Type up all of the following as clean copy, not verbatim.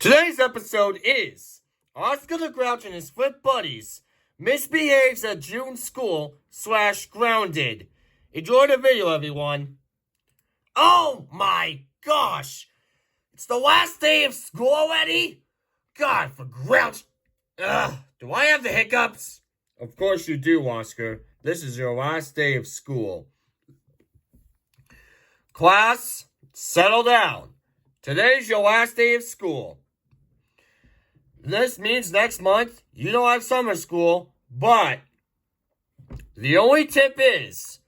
Today's episode is Oscar the Grouch and his flip buddies misbehaves at June school / grounded. Enjoy the video, everyone. Oh my gosh! It's the last day of school already? God, for Grouch. Do I have the hiccups? Of course you do, Oscar. This is your last day of school. Class, settle down. Today's your last day of school. This means next month you don't have summer school, but the only tip is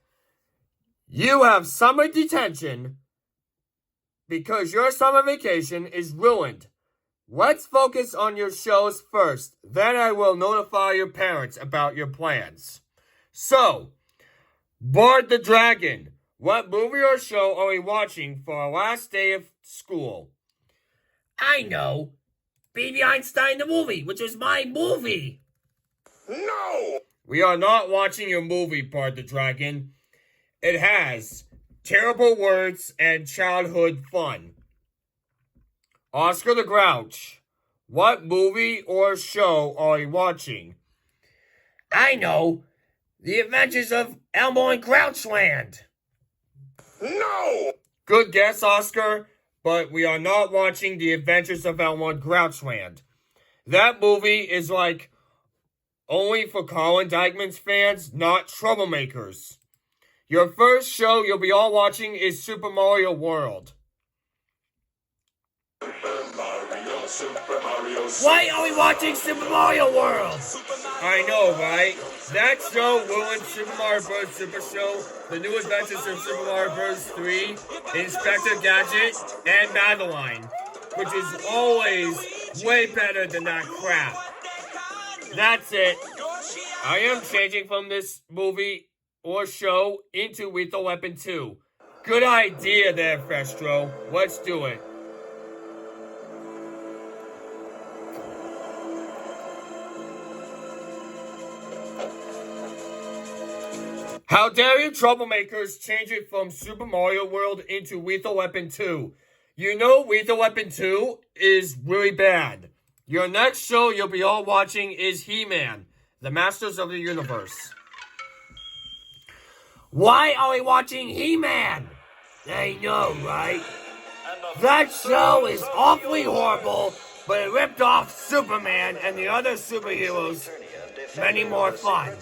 you have summer detention because your summer vacation is ruined. Let's focus on your shows first, then I will notify your parents about your plans. So, Board the Dragon. What movie or show are we watching for our last day of school? I know. Baby Einstein the movie, which was my movie. No! We are not watching your movie, Board the Dragon. It has terrible words and childhood fun. Oscar the Grouch. What movie or show are we watching? I know. The Adventures of Elmo and Grouchland. No! Good guess, Oscar, but we are not watching The Adventures of Elmo and Grouchland. That movie is like only for Colin Dykman's fans, not troublemakers. Your first show you'll be all watching is Super Mario World. Why are we watching Super Mario World? I know, right? That show ruined Super Mario Bros. Super Show, The New Adventures of Super Mario Bros. 3, Inspector Gadget, and Madeline, which is always way better than that crap. That's it. I am changing from this movie or show into Lethal Weapon 2. Good idea there, Festro. Let's do it. How dare you troublemakers change it from Super Mario World into Lethal Weapon 2. You know Lethal Weapon 2 is really bad. Your next show you'll be all watching is He-Man, the Masters of the Universe. Why are we watching He-Man? I know, right? That show is awfully horrible, but it ripped off Superman and the other superheroes many more fun.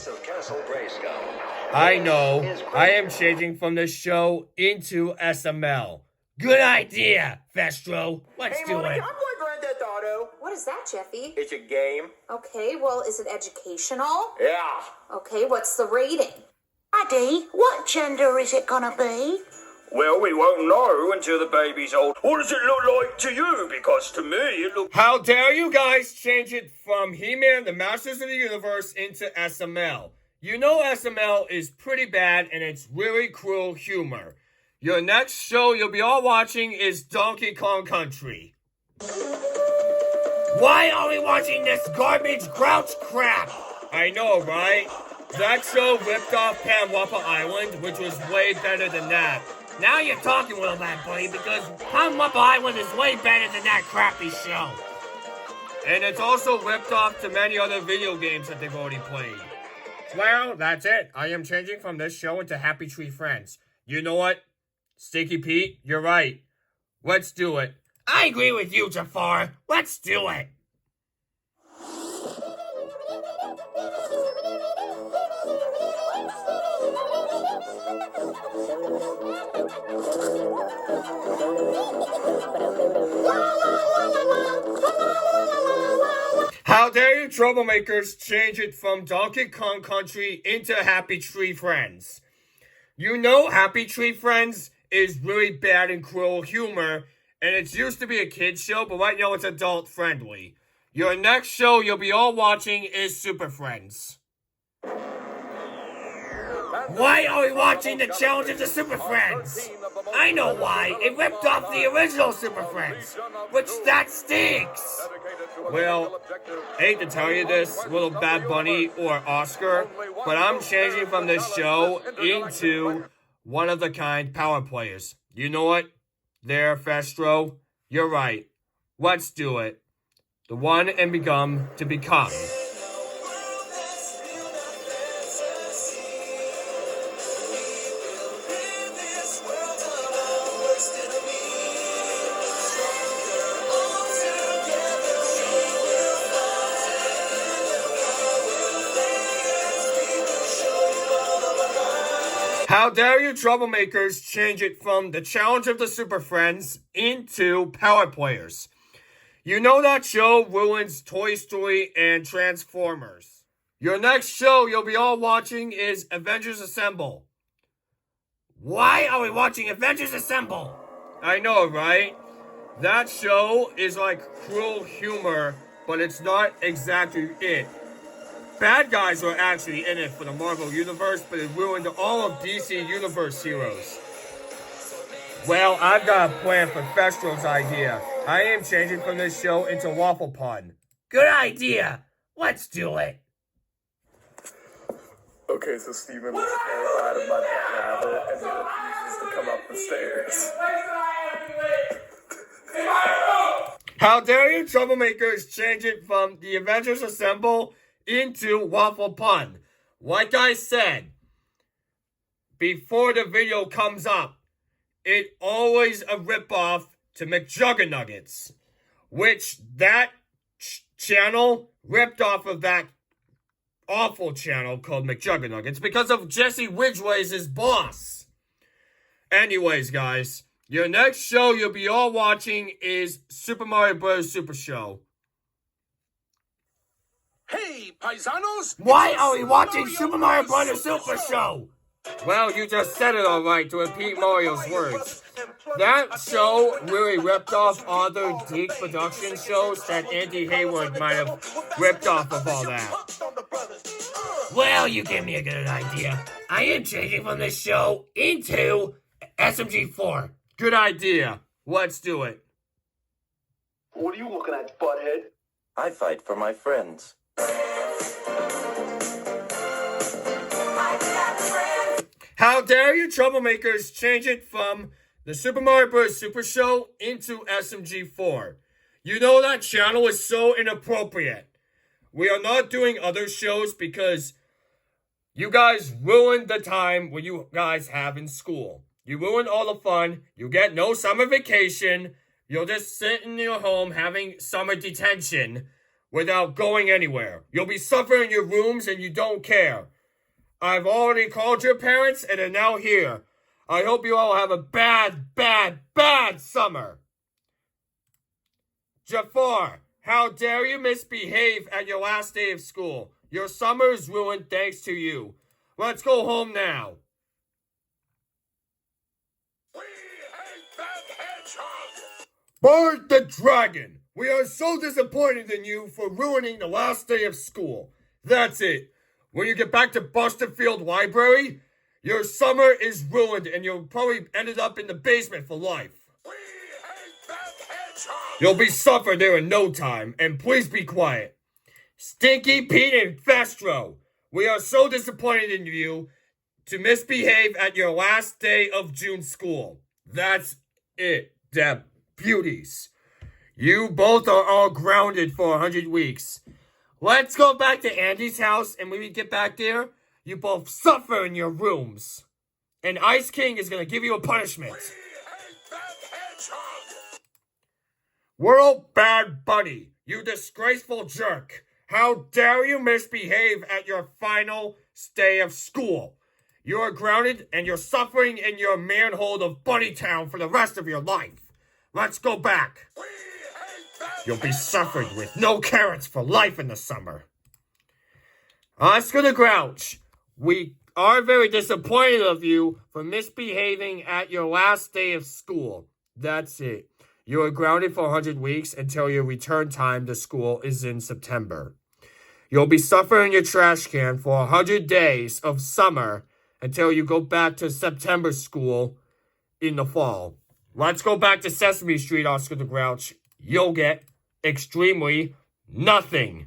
I know. I am changing from the show into SML. Good idea, Festro. Let's do it. Can I play Grand Theft Auto? What is that, Jeffy? It's a game. Okay, well, is it educational? Yeah. Okay, what's the rating? Daddy, what gender is it gonna be? Well, we won't know until the baby's old. What does it look like to you? Because to me, it looks... How dare you guys change it from He-Man, the Masters of the Universe, into SML. You know SML is pretty bad and it's really cruel humor. Your next show you'll be all watching is Donkey Kong Country. Why are we watching this garbage Grouch crap? I know, right? That show ripped off Panwappa Island, which was way better than that. Now you're talking, little bad buddy, because Panwappa Island is way better than that crappy show. And it's also ripped off to many other video games that they've already played. Well, that's it. I am changing from this show into Happy Tree Friends. You know what? Stinky Pete, you're right. Let's do it. I agree with you, Jafar. Let's do it. How dare you troublemakers change it from Donkey Kong Country into Happy Tree Friends. You know Happy Tree Friends is really bad and cruel humor, and it's used to be a kid's show, but right now it's adult friendly. Your next show you'll be all watching is Super Friends. Why are we watching the Challenge of the Super Friends? I know why. It ripped off the original Super Friends, which that stinks. Well, I hate to tell you this, little Bad Bunny or Oscar, but I'm changing from this show into one-of-the-kind power players. You know what? There, Festro, you're right. Let's do it. The one and become to become. How dare you troublemakers change it from the challenge of the Super Friends into Power Players. You know that show ruins Toy Story and Transformers. Your next show you'll be all watching is Avengers Assemble. Why are we watching Avengers Assemble? I know, right? That show is like cruel humor, but it's not exactly it. Bad guys were actually in it for the Marvel Universe, but it ruined all of DC Universe heroes. Well, I've got a plan for Festro's idea. I am changing from this show into Waffle Pun. Good idea. Let's do it. Okay, so Steven was terrified of my rabbit and he refuses to come up the stairs. How dare you troublemakers change it from the Avengers Assemble into Waffle Pun. Like I said, before the video comes up, it always a ripoff to McJuggernuggets, which that channel ripped off of that awful channel called McJuggernuggets because of Jesse Ridgway's boss. Anyways, guys, your next show you'll be all watching is Super Mario Bros. Super Show. Hey, paisanos! Why are we watching Super Mario Bros. Super Show? Well, you just said it alright to repeat Mario's words. That show really ripped off other Geek production shows that Andy Hayward might have ripped off of all that. Well, you gave me a good idea. I am changing from this show into SMG4. Good idea. Let's do it. What are you looking at, butthead? I fight for my friends. How dare you troublemakers change it from the Super Mario Bros. Super Show into SMG4. You know that channel is so inappropriate. We are not doing other shows because you guys ruined the time when you guys have in school. You ruined all the fun. You get no summer vacation. You'll just sit in your home having summer detention without going anywhere. You'll be suffering in your rooms and you don't care. I've already called your parents and are now here. I hope you all have a bad, bad, bad summer. Jafar, how dare you misbehave at your last day of school? Your summer is ruined thanks to you. Let's go home now. We hate that hedgehog! Bart the Dragon, we are so disappointed in you for ruining the last day of school. That's it. When you get back to Boston Field Library, your summer is ruined and you'll probably ended up in the basement for life. We hate that hedgehog! You'll be suffered there in no time, and please be quiet. Stinky Pete and Festro, we are so disappointed in you to misbehave at your last day of June school. That's it, Deb Beauties. You both are all grounded for 100 weeks. Let's go back to Andy's house, and when we get back there, you both suffer in your rooms. And Ice King is going to give you a punishment. We hate that hedgehog! World Bad Bunny, you disgraceful jerk. How dare you misbehave at your final day of school? You are grounded and you're suffering in your manhole of Bunnytown for the rest of your life. Let's go back. We hate that You'll be hedgehog! suffered with no carrots for life in the summer. Oscar the Grouch, we are very disappointed of you for misbehaving at your last day of school. That's it. You are grounded for 100 weeks until your return time to school is in September. You'll be suffering your trash can for 100 days of summer until you go back to September school in the fall. Let's go back to Sesame Street, Oscar the Grouch. You'll get extremely nothing.